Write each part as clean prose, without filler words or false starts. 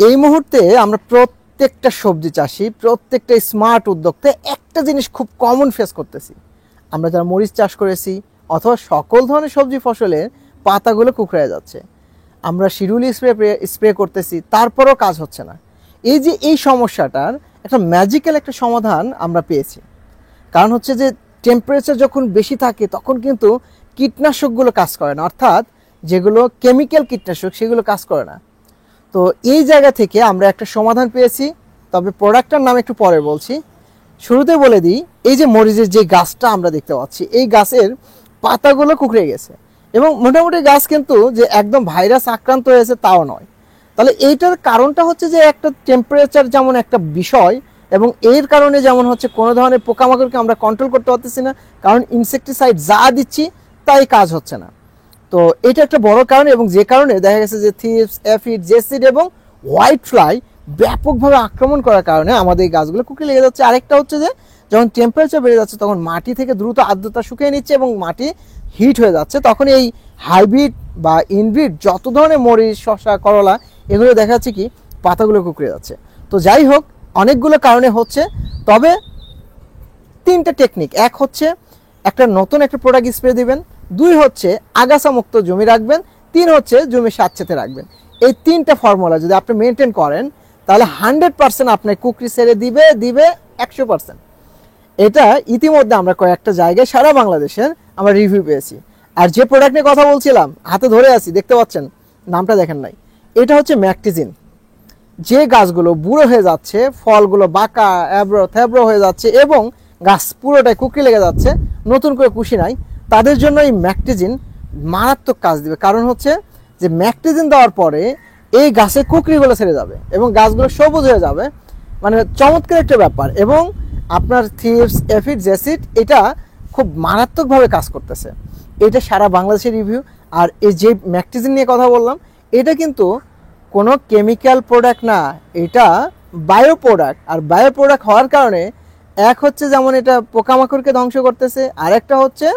এই মুহূর্তে আমরা প্রত্যেকটা সবজি চাষি, প্রত্যেকটা স্মার্ট উদ্যোক্তা একটা জিনিস খুব কমন ফেস করতেছি। আমরা যারা মরিচ চাষ করেছি অথবা সকল ধরনের সবজি ফসলের পাতাগুলো কুঁকড়ে যাচ্ছে, আমরা শিরুলি স্প্রে করতেছি, তারপরও কাজ হচ্ছে না। এই যে এই সমস্যাটার একটা ম্যাজিক্যাল একটা সমাধান আমরা পেয়েছি। কারণ হচ্ছে যে টেম্পারেচার যখন বেশি থাকে তখন কিন্তু কীটনাশকগুলো কাজ করে না, অর্থাৎ যেগুলো কেমিক্যাল কীটনাশক সেগুলো কাজ করে না। তো এই জায়গা থেকে আমরা একটা সমাধান পেয়েছি, তবে প্রোডাক্টটার নাম একটু পরে বলছি। শুরুতে বলে দিই, এই যে মরিচের যে গাছটা আমরা দেখতে পাচ্ছি, এই গাছের পাতাগুলো কুঁকড়ে গেছে এবং মোটামুটি গাছ কিন্তু যে একদম ভাইরাস আক্রান্ত হয়েছে তাও নয়। তাহলে এইটার কারণটা হচ্ছে যে একটা টেম্পারেচার যেমন একটা বিষয়, এবং এর কারণে যেমন হচ্ছে কোনো ধরনের পোকামাকড়কে আমরা কন্ট্রোল করতে পারতেছি না, কারণ ইনসেকটিসাইড যা দিচ্ছি তাই কাজ হচ্ছে না। তো এটা একটা বড় কারণ, এবং যে কারণে দেখা গেছে যে থিপস, এফিড, জেসিড এবং হোয়াইট ফ্লাই ব্যাপকভাবে আক্রমণ করার কারণে আমাদের এই গাছগুলো কুঁকড়ে লেগে যাচ্ছে। আরেকটা হচ্ছে যে যখন টেম্পারেচার বেড়ে যাচ্ছে তখন মাটি থেকে দ্রুত আর্দ্রতা শুকিয়ে নিচ্ছে এবং মাটি হিট হয়ে যাচ্ছে, তখন এই হাইব্রিড বা ইনব্রিড যত ধরনের মরিচ, শসা, করলা এগুলো দেখা যাচ্ছে কি পাতাগুলো কুঁকড়ে যাচ্ছে। তো যাই হোক, অনেকগুলো কারণে হচ্ছে, তবে তিনটা টেকনিক। এক হচ্ছে একটা নতুন একটা প্রোডাক্ট স্প্রে দিবেন, দুই হচ্ছে আগাছা মুক্ত জমি রাখবেন, তিন হচ্ছে জমি স্যাঁতসেঁতে রাখবেন। এই তিনটা ফর্মুলা যদি আপনি মেনটেন করেন তাহলে 100% আপনার কুকরি ছেড়ে দিবে 100%। এটা ইতিমধ্যে আমরা কয়েকটা জায়গায় সারা বাংলাদেশের আমরা রিভিউ পেয়েছি। আর যে প্রোডাক্ট নিয়ে কথা বলছিলাম হাতে ধরে আছি, দেখতে পাচ্ছেন, নামটা দেখেন নাই, এটা হচ্ছে ম্যাকটিজিন। যে গাছগুলো বুড়ো হয়ে যাচ্ছে, ফলগুলো বাঁকা অ্যাব্রো থ্যাব্রো হয়ে যাচ্ছে এবং গাছ পুরোটাই কুকরি লেগে যাচ্ছে, নতুন করে কুশি নাই, তাদের জন্য এই ম্যাকটিজিন মারাত্মক কাজ দিবে। কারণ হচ্ছে যে ম্যাকটিজিন দেওয়ার পরে এই গাছের কুকরিগুলো ছেড়ে যাবে এবং গাছগুলো সবুজ হয়ে যাবে, মানে চমৎকার একটা ব্যাপার। এবং আপনার থিপস, এফিড, জেসিড এটা খুব মারাত্মকভাবে কাজ করতেছে। এটা সারা বাংলাদেশের রিভিউ। আর এই যে ম্যাকটিজিন নিয়ে কথা বললাম, এটা কিন্তু কোনো কেমিক্যাল প্রোডাক্ট না, এটা বায়ো প্রোডাক্ট। আর বায়ো প্রোডাক্ট হওয়ার কারণে এক হচ্ছে যেমন এটা পোকামাকড়কে ধ্বংস করতেছে, আর একটা হচ্ছে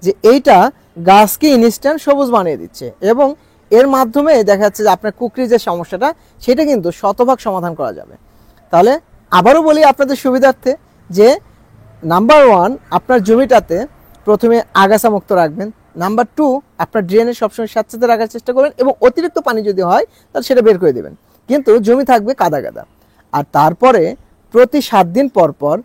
যে এইটা গাছকে ইনস্ট্যান্ট সবুজ বানিয়ে দিচ্ছে, এবং এর মাধ্যমে দেখা যাচ্ছে যে আপনার কুকরির যে সমস্যাটা সেটা কিন্তু শতভাগ সমাধান করা যাবে। তাহলে আবারও বলি আপনাদের সুবিধার্থে যে নাম্বার 1, আপনার জমিটাতে প্রথমে আগাছা মুক্ত রাখবেন। নাম্বার 2, আপনার ড্রেনে সবসময় স্যাঁতসেঁতে রাখার চেষ্টা করবেন এবং অতিরিক্ত পানি যদি হয় তাহলে সেটা বের করে দেবেন, কিন্তু জমি থাকবে কাদা কাদা। আর তারপরে প্রতি 7 দিন পর পর,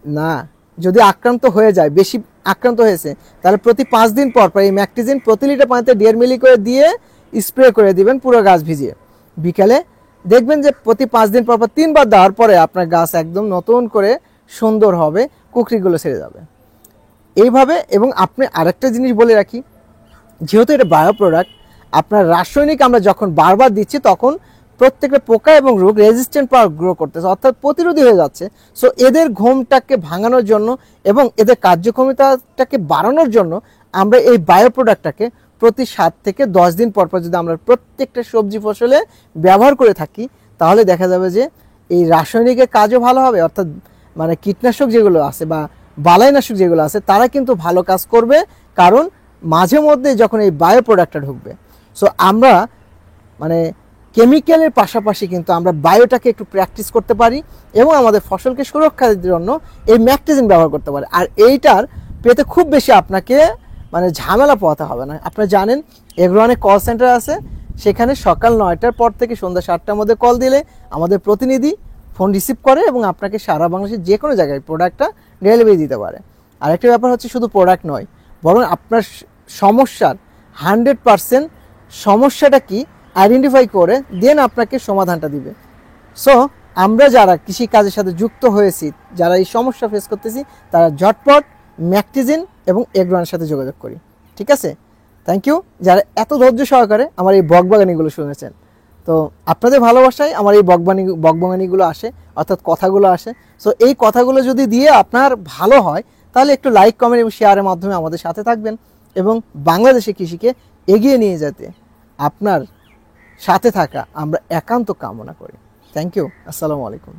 না যদি আক্রান্ত হয়ে যায়, বেশি আক্রান্ত হয়েছে, তাহলে প্রতি 5 দিন পর পর এই ম্যাকটিজিন প্রতি লিটার পানিতে 1.5 মিলি করে দিয়ে স্প্রে করে দিবেন পুরো গাছ ভিজিয়ে। বিকালে দেখবেন যে প্রতি 5 দিন পর পর 3 বার দেওয়ার পরে আপনার গাছ একদম নতুন করে সুন্দর হবে, কুকরিগুলো ছেড়ে যাবে এইভাবে। এবং আপনি আরেকটা জিনিস বলে রাখি, যেহেতু এটা বায়ো প্রোডাক্ট, আপনার রাসায়নিক আমরা যখন বারবার দিচ্ছি তখন প্রত্যেকটা পোকা এবং রোগ রেজিস্ট্যান্ট পাওয়ার গ্রো করতেছে, অর্থাৎ প্রতিরোধী হয়ে যাচ্ছে। সো এদের ঘুমটাকে ভাঙানোর জন্য এবং এদের কার্যক্ষমতাটাকে বাড়ানোর জন্য আমরা এই বায়ো প্রোডাক্টটাকে প্রতি 7 থেকে 10 দিন পর পর যদি আমরা প্রত্যেকটা সবজি ফসলে ব্যবহার করে থাকি, তাহলে দেখা যাবে যে এই রাসায়নিকের কাজও ভালো হবে, অর্থাৎ মানে কীটনাশক যেগুলো আছে বা বালাইনাশক যেগুলো আছে তারা কিন্তু ভালো কাজ করবে, কারণ মাঝে মধ্যে যখন এই বায়ো প্রোডাক্টটা ঢুকবে। সো আমরা মানে কেমিক্যালের পাশাপাশি কিন্তু আমরা বায়োটাকে একটু প্র্যাকটিস করতে পারি এবং আমাদের ফসলকে সুরক্ষার জন্য এই ম্যাকটিজিন ব্যবহার করতে পারি। আর এইটার পেতে খুব বেশি আপনাকে মানে ঝামেলা পোহাতে হবে না। আপনারা জানেন এগ্রোয়ানে কল সেন্টার আছে, সেখানে সকাল 9টার পর থেকে সন্ধ্যা 7টার মধ্যে কল দিলে আমাদের প্রতিনিধি ফোন রিসিভ করে এবং আপনাকে সারা বাংলাদেশের যে কোনো জায়গায় প্রোডাক্টটা ডেলিভারি দিতে পারে। আরেকটা ব্যাপার হচ্ছে শুধু প্রোডাক্ট নয়, বরং আপনার সমস্যার 100% সমস্যাটা কি আইডেন্টিফাই করে দেন আপনাকে সমাধানটা দিবে। সো আমরা যারা কৃষি কাজের সাথে যুক্ত হয়েছি, যারা এই সমস্যা ফেস করতেছি, তারা ঝটপট ম্যাকটিজিন এবং এগ্রোয়ানের সাথে যোগাযোগ করি। ঠিক আছে, থ্যাংক ইউ যারা এত ধৈর্য সহকারে আমার এই বকবাগানিগুলো শুনেছেন। তো আপনাদের ভালোবাসায় আমার এই বকবাগানিগুলো আসে, অর্থাৎ কথাগুলো আসে। সো এই কথাগুলো যদি দিয়ে আপনার ভালো হয় তাহলে একটু লাইক, কমেন্ট এবং শেয়ারের মাধ্যমে আমাদের সাথে থাকবেন এবং বাংলাদেশে কৃষিকে এগিয়ে নিয়ে যেতে আপনার সাথে থাকা আমরা একান্ত কামনা করি। থ্যাংক ইউ, আসসালামু আলাইকুম।